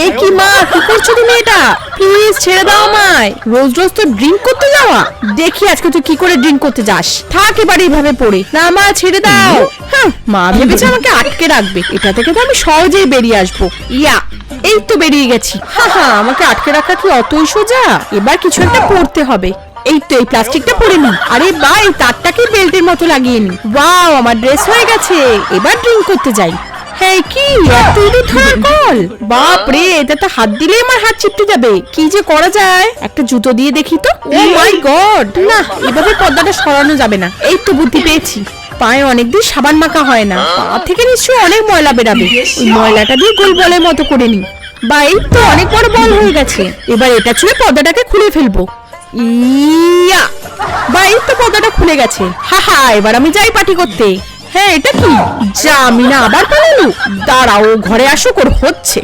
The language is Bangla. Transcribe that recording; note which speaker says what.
Speaker 1: এ কি মা, কি করছো তুমি? এটা প্লিজ ছেড়ে দাও আমায়। রোজ রোজ তো ড্রিঙ্ক করতে যাওয়া, দেখি আজকে তুই কি করে ড্রিঙ্ক করতে যাস। থাক এবার এইভাবে পড়ে না, মা ছেড়ে দাও। হ্যাঁ, মা ভেবেছে আমাকে আটকে রাখবে, এটা থেকে তো আমি সহজেই বেরিয়ে আসবো। ইয়া, এই তো বেরিয়ে গেছি। হ্যাঁ, আমাকে আটকে রাখা কি অতই সোজা? এবার কিছু একটা পড়তে হবে। এই তো এই প্লাস্টিকটা পরে নি। আরে বা, এই তারটাকে বেল্টের মতো লাগিয়ে নি। ওয়াও, আমার ড্রেস হয়ে গেছে। এবার ড্রিঙ্ক করতে যাই। হ্যাঁ, কি এত ইঁদুর ধরার কল! বাপ রে, এটা তো হাত দিলেই আমার হাত চিপটে যাবে। কি যে করা যায়, একটা জুতো দিয়ে দেখি তো। ও মাই গড, না, এভাবে পর্দাটা সরানো যাবে না। এই তো বুদ্ধি পেয়েছি। পায়ে অনেকদিন সাবান মাখা হয় না, পা থেকে নিশ্চয়ই অনেক ময়লা বেরাবে। ওই ময়লাটা দিয়ে গোল বলের মতো করে নি। বা, এই তো অনেক বড় বল হয়ে গেছে। এবার এটা ছুঁয়ে পর্দাটাকে খুলে ফেলবো। ইয়া, বা, এই তো পর্দাটা খুলে গেছে। হা, এবার আমি যাই পার্টি করতে। হ্যাঁ, এটা কি? যা, আমি না আবার পালালো। দাঁড়াও, ঘরে আসো, ওর হচ্ছে।